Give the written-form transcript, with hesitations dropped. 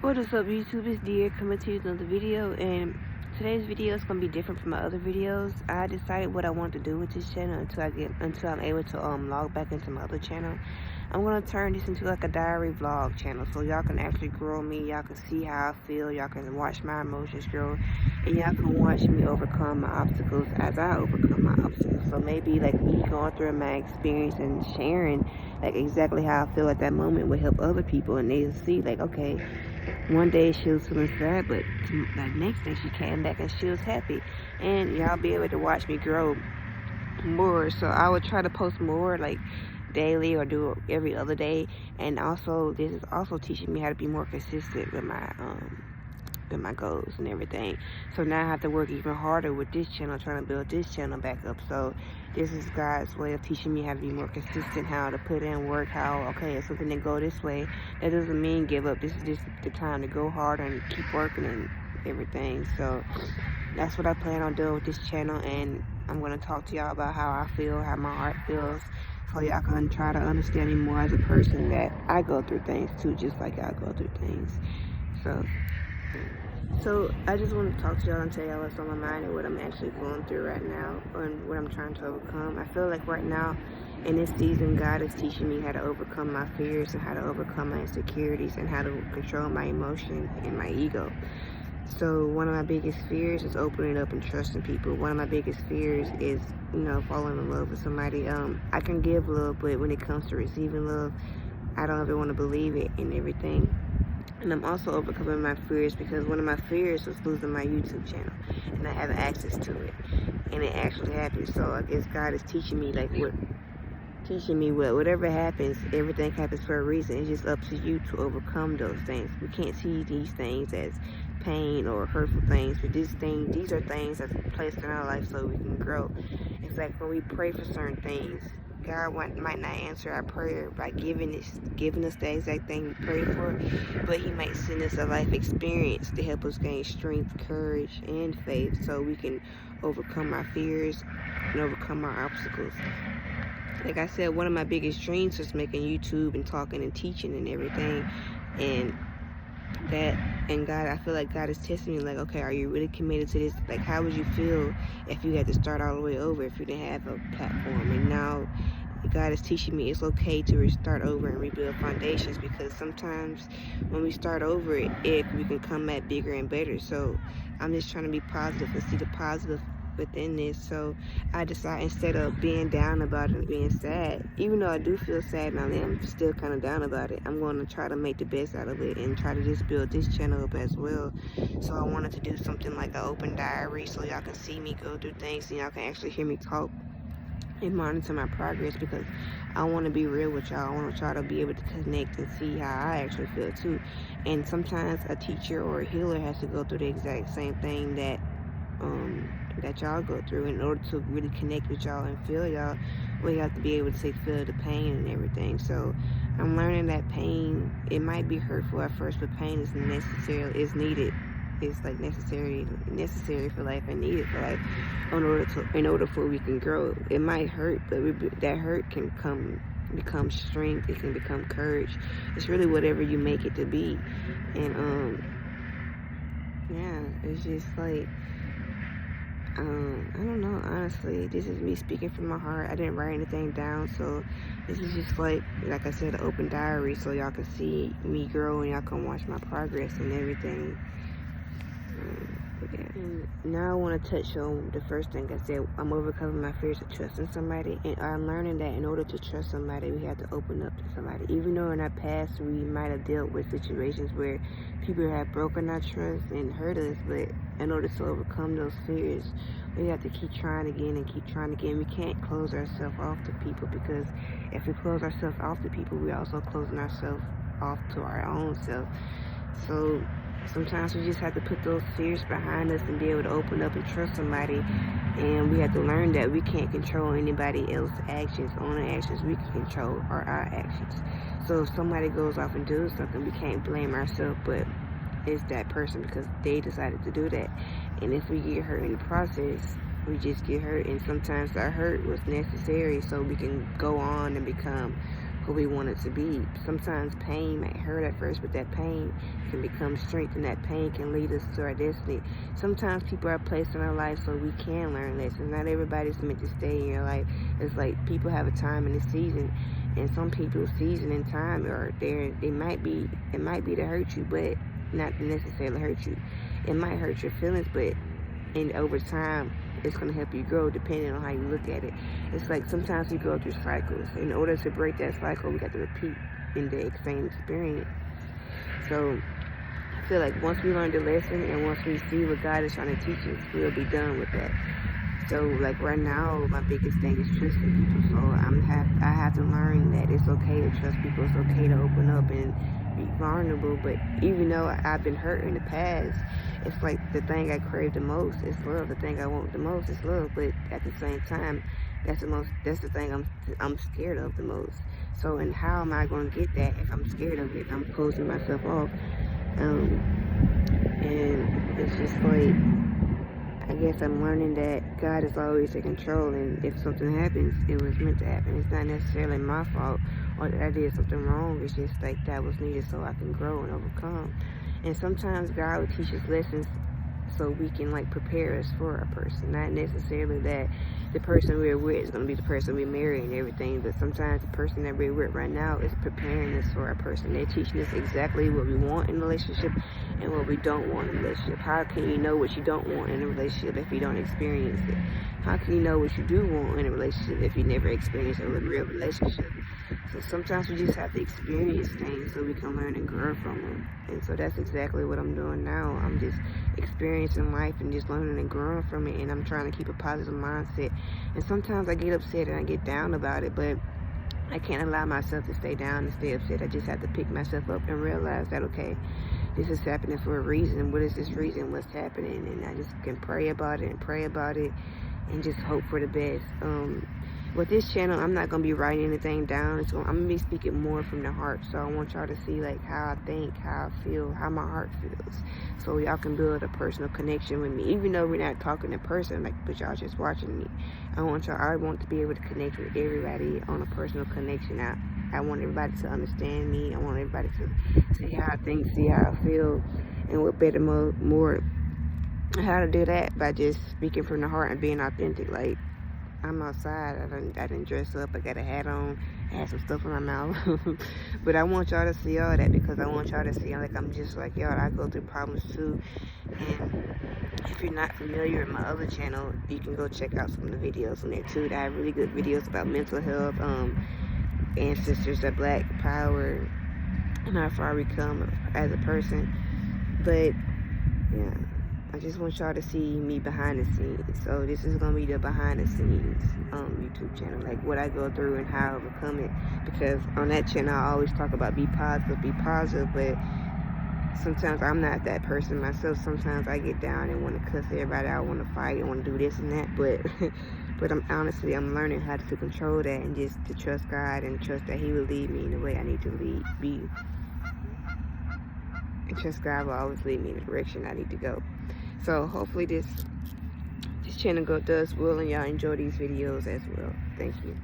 What is up, YouTube? It's Dear coming to you with another video, and today's video is gonna be different from my other videos. I decided what I want to do with this channel until I'm able to log back into my other channel. I'm gonna turn this into like a diary vlog channel, so y'all can actually grow me. Y'all can see how I feel. Y'all can watch my emotions grow, and y'all can watch me overcome my obstacles as I overcome my obstacles. So maybe like me going through my experience and sharing like exactly how I feel at that moment will help other people, and they'll see like, okay, one day she was feeling sad, but the next day she came back and she was happy. And y'all be able to watch me grow more. So I would try to post more like daily or do it every other day. And also this is also teaching me how to be more consistent with my goals and everything. So now I have to work even harder with this channel, trying to build this channel back up. So this is God's way of teaching me how to be more consistent, how to put in work, how, okay, if something didn't go this way, that doesn't mean give up. This is just the time to go harder and keep working and everything. So that's what I plan on doing with this channel, and I'm going to talk to y'all about how I feel, how my heart feels, so y'all can try to understand me more as a person, that I go through things too, just like y'all go through things. So I just want to talk to y'all and tell y'all what's on my mind and what I'm actually going through right now and what I'm trying to overcome. I feel like right now in this season, God is teaching me how to overcome my fears and how to overcome my insecurities and how to control my emotion and my ego. So one of my biggest fears is opening up and trusting people. One of my biggest fears is, falling in love with somebody. I can give love, but when it comes to receiving love, I don't ever want to believe it and everything. And I'm also overcoming my fears because one of my fears was losing my YouTube channel and I have access to it. And it actually happened. So I guess God is teaching me whatever happens, everything happens for a reason. It's just up to you to overcome those things. We can't see these things as pain or hurtful things, but these are things that's placed in our life so we can grow. It's like when we pray for certain things, God might not answer our prayer by giving us the exact thing we pray for, but He might send us a life experience to help us gain strength, courage, and faith so we can overcome our fears and overcome our obstacles. Like I said, one of my biggest dreams was making YouTube and talking and teaching and everything, and God, I feel like God is testing me, like, okay, are you really committed to this? Like, how would you feel if you had to start all the way over, if you didn't have a platform? And now God is teaching me it's okay to restart over and rebuild foundations, because sometimes when we start over, we can come back bigger and better. So I'm just trying to be positive and see the positive within this. So I decide, instead of being down about it and being sad, even though I do feel sad and I am still kind of down about it, I'm going to try to make the best out of it and try to just build this channel up as well. So I wanted to do something like an open diary so y'all can see me go through things and y'all can actually hear me talk and monitor my progress, because I want to be real with y'all. I want to try to be able to connect and see how I actually feel too. And sometimes a teacher or a healer has to go through the exact same thing that y'all go through. In order to really connect with y'all and feel y'all, we have to be able to feel the pain and everything. So I'm learning that pain, it might be hurtful at first, but pain is necessary, is needed. It's like necessary for life and needed for life in order for we can grow. It might hurt, but that hurt can become strength. It can become courage. It's really whatever you make it to be. And yeah, it's just like, I don't know, honestly. This is me speaking from my heart. I didn't write anything down, so this is just like I said, an open diary so y'all can see me grow and y'all can watch my progress and everything. And now I want to touch on the first thing I said. I'm overcoming my fears of trusting somebody, and I'm learning that in order to trust somebody, we have to open up to somebody. Even though in our past we might have dealt with situations where people have broken our trust and hurt us, but in order to overcome those fears, we have to keep trying again and keep trying again. We can't close ourselves off to people, because if we close ourselves off to people, we're also closing ourselves off to our own self. So sometimes we just have to put those fears behind us and be able to open up and trust somebody. And we have to learn that we can't control anybody else's actions. Only actions we can control are our actions. So if somebody goes off and does something, we can't blame ourselves, but it's that person because they decided to do that. And if we get hurt in the process, we just get hurt. And sometimes our hurt was necessary so we can go on and become who we want it to be. Sometimes pain might hurt at first, but that pain can become strength, and that pain can lead us to our destiny. Sometimes people are placed in our life so we can learn lessons. Not everybody's meant to stay in your life. It's like people have a time in the season, and some people's season and time are there. It might be to hurt you, but not to necessarily hurt you. It might hurt your feelings, but over time, it's going to help you grow depending on how you look at it. It's like sometimes we go through cycles. In order to break that cycle, we got to repeat in the same experience. So I feel like once we learn the lesson and once we see what God is trying to teach us, we'll be done with that. So like right now, my biggest thing is trusting people. So I have to learn that it's okay to trust people. It's okay to open up and be vulnerable. But even though I've been hurt in the past, it's like the thing I crave the most is love. The thing I want the most is love. But at the same time, that's the thing I'm scared of the most. So, and how am I going to get that if I'm scared of it? I'm closing myself off. And it's just like, I guess I'm learning that God is always in control, and if something happens, it was meant to happen. It's not necessarily my fault or that I did something wrong. It's just like that was needed so I can grow and overcome. And sometimes God will teach us lessons so we can like prepare us for a person. Not necessarily that the person we're with is going to be the person we marry and everything, but sometimes the person that we're with right now is preparing us for a person. They're teaching us exactly what we want in a relationship and what we don't want in a relationship. How can you know what you don't want in a relationship if you don't experience it? How can you know what you do want in a relationship if you never experience a real relationship? So sometimes we just have to experience things so we can learn and grow from them. And so that's exactly what I'm doing now. I'm just experiencing life and just learning and growing from it. And I'm trying to keep a positive mindset. And sometimes I get upset and I get down about it, but I can't allow myself to stay down and stay upset. I just have to pick myself up and realize that, okay, this is happening for a reason. What is this reason? What's happening? And I just can pray about it and just hope for the best. With this channel, I'm not going to be writing anything down. I'm going to be speaking more from the heart. So I want y'all to see like how I think, how I feel, how my heart feels. So y'all can build a personal connection with me. Even though we're not talking in person, like, but y'all just watching me. I want to be able to connect with everybody on a personal connection. I want everybody to understand me. I want everybody to see how I think, see how I feel, and what better more how to do that by just speaking from the heart and being authentic. Like, I'm outside, I didn't dress up, I got a hat on, I had some stuff in my mouth. But I want y'all to see all that because I want y'all to see like I'm just like y'all. I go through problems too. And if you're not familiar with my other channel, you can go check out some of the videos on there too. I have really good videos about mental health, ancestors, that black power, and how far we come as a person. But yeah, I just want y'all to see me behind the scenes. So this is going to be the behind the scenes YouTube channel, like what I go through and how I overcome it. Because on that channel, I always talk about be positive, but sometimes I'm not that person myself. Sometimes I get down and want to cuss everybody out, want to fight and want to do this and that. But I'm learning how to control that and just to trust God and trust that He will lead me in the way I need to be. And trust God will always lead me in the direction I need to go. So hopefully this channel does well and y'all enjoy these videos as well. Thank you.